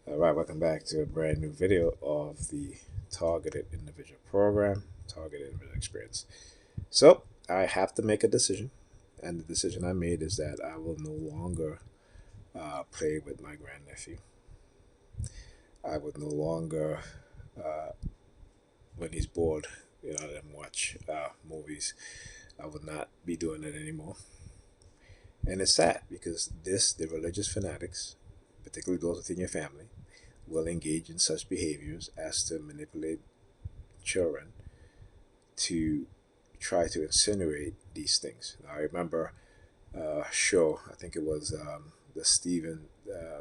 All right, welcome back to a brand new video of the Targeted Individual Program, Targeted Individual Experience. So, I have to make a decision, and the decision I made is that I will no longer play with my grandnephew. I would no longer, uh, when he's bored, let him watch movies. I would not be doing it anymore. And it's sad because the religious fanatics, particularly those within your family, will engage in such behaviors as to manipulate children to try to incinerate these things. Now, I remember a show, I think it was the Stephen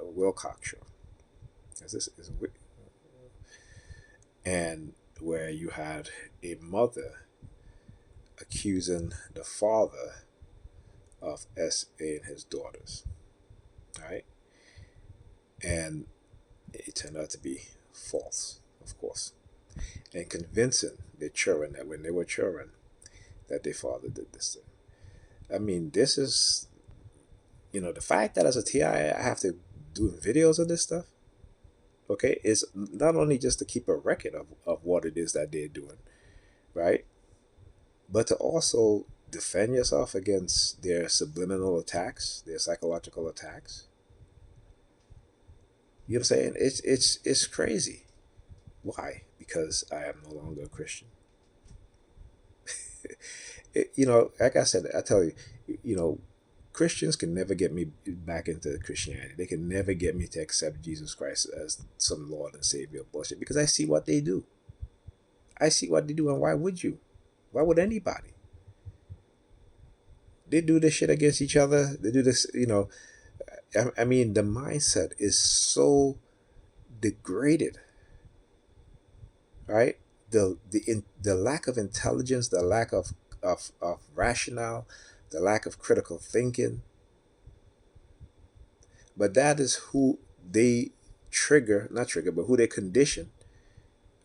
Wilcox show. Is and where you had a mother accusing the father of SA and his daughters, right? And it turned out to be false, of course, and convincing the children that when they were children, that their father did this thing. I mean, this is the fact that as a TI I have to do videos of this stuff, okay, is not only just to keep a record of what it is that they're doing, right? But to also defend yourself against their subliminal attacks, their psychological attacks. You know what I'm saying? It's crazy. Why? Because I am no longer a Christian. Like I said, I tell you, you know, Christians can never get me back into Christianity. They can never get me to accept Jesus Christ as some Lord and Savior bullshit because I see what they do. I see what they do, and why would you? Why would anybody? They do this shit against each other. They do this, I mean, the mindset is so degraded, right? The lack of intelligence, the lack of rationale, the lack of critical thinking. But that is who they trigger, not trigger, but who they condition,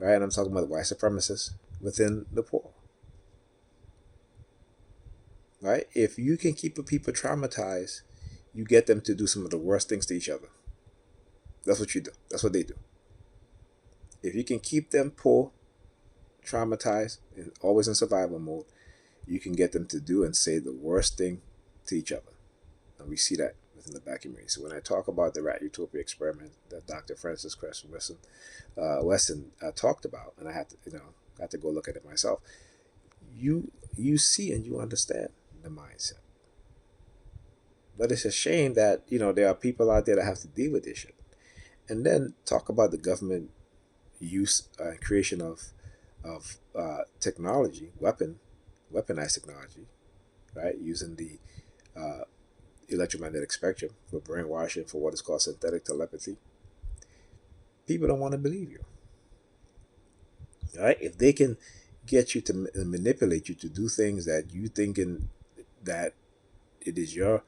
right? And I'm talking about the white supremacists within the poor, right? If you can keep a people traumatized, you get them to do some of the worst things to each other. That's what you do. That's what they do. If you can keep them poor, traumatized, and always in survival mode, you can get them to do and say the worst thing to each other. And we see that within the black community. So when I talk about the rat utopia experiment that Dr. Francis Cress Weston talked about, and I had to, got to go look at it myself. You see and you understand the mindset. But it's a shame that there are people out there that have to deal with this shit. And then talk about the government use and creation of technology, weaponized technology, right? Using the uh, electromagnetic spectrum for brainwashing for what is called synthetic telepathy. People don't want to believe you, right? If they can get you to manipulate you to do things that you thinking that it is your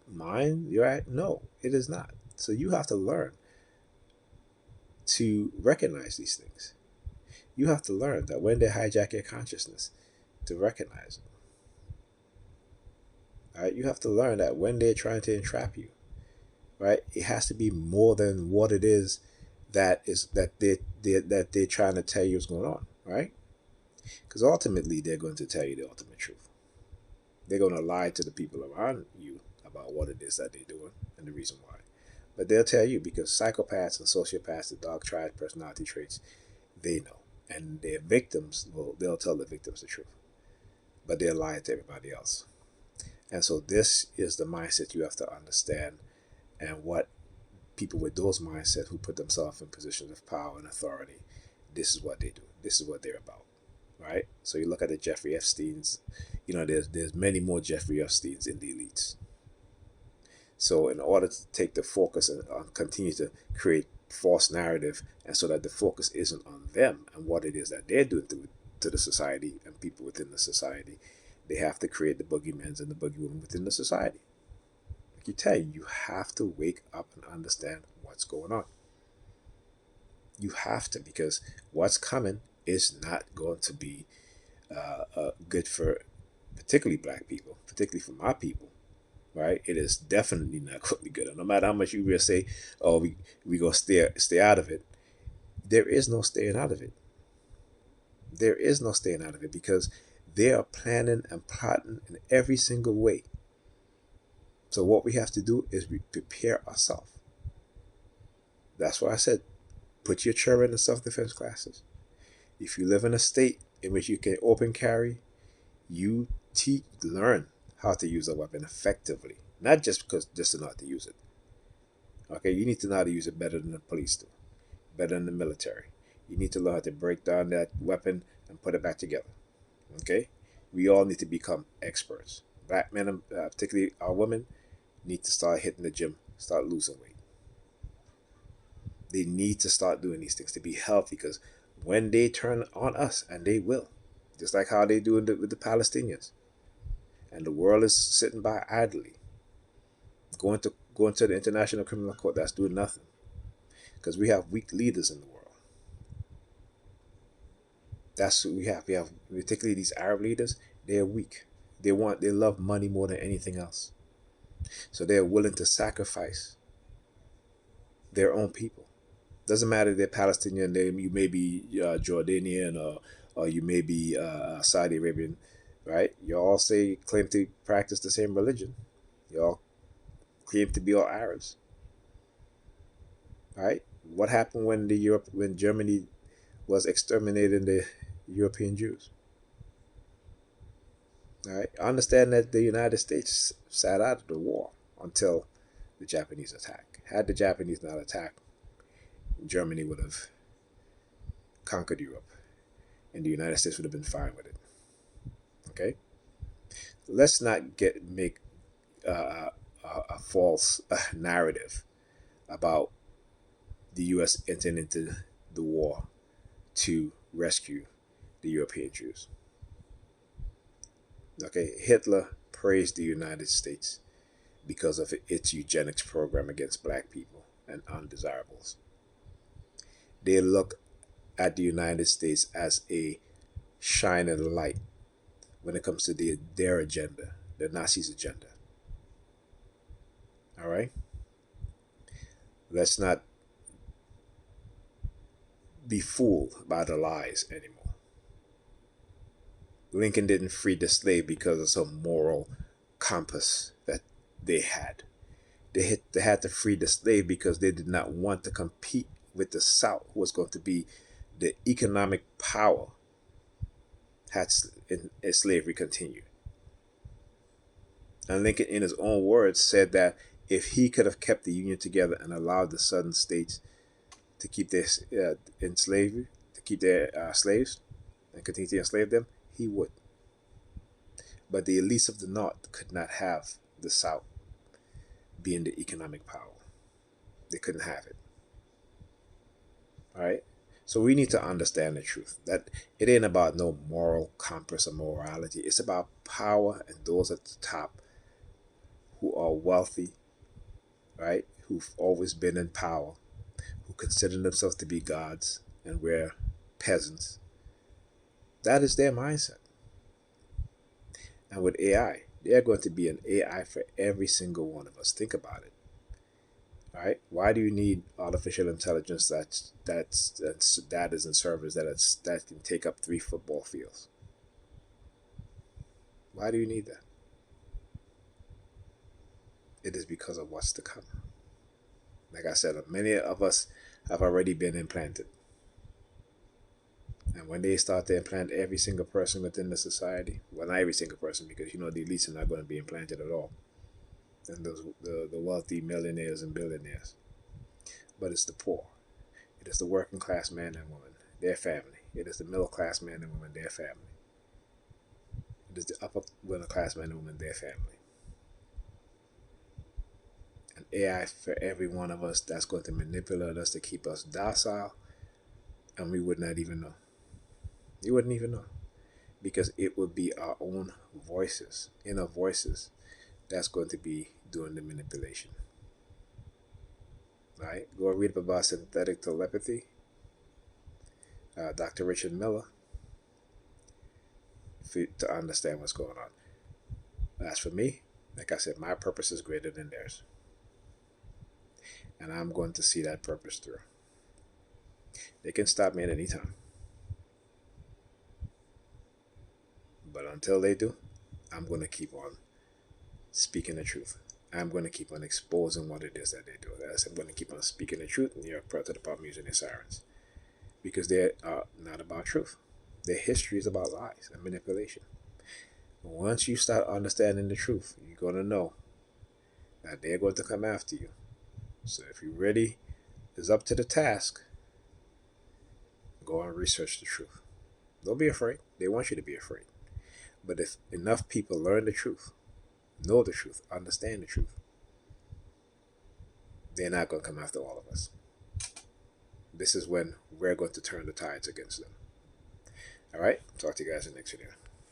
mind, you're at, no, it is not. So you have to learn to recognize these things. You have to learn that when they hijack your consciousness, to recognize it. Right? You have to learn that when they're trying to entrap you, right, it has to be more than what it is that they're trying to tell you what's going on, right? Because ultimately they're going to tell you the ultimate truth. They're going to lie to the people around you about what it is that they're doing and the reason why. But they'll tell you because psychopaths and sociopaths, the dog triad personality traits, they know. And their victims, they'll tell the victims the truth. But they're lying to everybody else. And so this is the mindset you have to understand, and what people with those mindsets who put themselves in positions of power and authority, this is what they do. This is what they're about, right? So you look at the Jeffrey Epstein's, there's many more Jeffrey Epstein's in the elites. So in order to take the focus and continue to create false narrative, and so that the focus isn't on them and what it is that they're doing to the society and people within the society, they have to create the boogeymans and the boogeywomen within the society. Like you tell you have to wake up and understand what's going on. You have to, because what's coming is not going to be good for particularly black people, particularly for my people, right? It is definitely not going to be good. And no matter how much you will say, "Oh, we gonna stay out of it," there is no staying out of it. There is no staying out of it because they are planning and plotting in every single way. So what we have to do is we prepare ourselves. That's why I said, put your children in self-defense classes. If you live in a state in which you can open carry, you learn how to use a weapon effectively, not just because just to know how to use it. Okay, you need to know how to use it better than the police do, better than the military. You need to learn how to break down that weapon and put it back together. Okay, we all need to become experts. Black men, particularly our women, need to start hitting the gym, start losing weight. They need to start doing these things to be healthy because when they turn on us, and they will, just like how they do with the Palestinians, and the world is sitting by idly, going to the International Criminal Court, that's doing nothing because we have weak leaders in the world. That's what we have. We have particularly these Arab leaders. They are weak. They love money more than anything else. So they are willing to sacrifice their own people. Doesn't matter if they're Palestinian. You may be Jordanian or you may be Saudi Arabian, right? You all claim to practice the same religion. You all claim to be all Arabs, right? What happened when Germany was exterminating the European Jews? All right, I understand that the United States sat out of the war until the Japanese attack. Had the Japanese not attacked, Germany would have conquered Europe, and the United States would have been fine with it. Okay, let's not make a false narrative about the U.S. entering into the war to rescue the European Jews. Okay, Hitler praised the United States because of its eugenics program against black people and undesirables. They look at the United States as a shining light when it comes to their agenda, the Nazis' agenda. All right? Let's not be fooled by the lies anymore. Lincoln didn't free the slave because of some moral compass that they had. They had to free the slave because they did not want to compete with the South, who was going to be the economic power had slavery continued. And Lincoln, in his own words, said that if he could have kept the Union together and allowed the Southern states to keep their in slavery, to keep their slaves and continue to enslave them, he would. But the elites of the North could not have the South being the economic power. They couldn't have it. All right? So we need to understand the truth that it ain't about no moral compass or morality. It's about power and those at the top who are wealthy, right? Who've always been in power, who consider themselves to be gods, and we're peasants. That is their mindset. And with AI, they're going to be an AI for every single one of us. Think about it. Right? Why do you need artificial intelligence that is in servers that can take up 3 football fields? Why do you need that? It is because of what's to come. Like I said, many of us have already been implanted. And when they start to implant every single person within the society, well, not every single person, because the elites are not going to be implanted at all. And the wealthy millionaires and billionaires. But it's the poor. It is the working class man and woman, their family. It is the middle class man and woman, their family. It is the upper middle class man and woman, their family. An AI for every one of us that's going to manipulate us to keep us docile, and we would not even know. You wouldn't even know. Because it would be our own voices, inner voices, that's going to be doing the manipulation. Right? Go read about synthetic telepathy. Dr. Richard Miller, to understand what's going on. As for me, Like I said, my purpose is greater than theirs. And I'm going to see that purpose through. They can stop me at any time. But until they do, I'm going to keep on speaking the truth. I'm going to keep on exposing what it is that they do. I'm going to keep on speaking the truth, and you're prior to the problem using their sirens. Because they're not about truth. Their history is about lies and manipulation. But once you start understanding the truth, you're going to know that they're going to come after you. So if you really is up to the task, go and research the truth. Don't be afraid. They want you to be afraid. But if enough people learn the truth, know the truth, understand the truth, they're not going to come after all of us. This is when we're going to turn the tides against them. All right? Talk to you guys in the next video.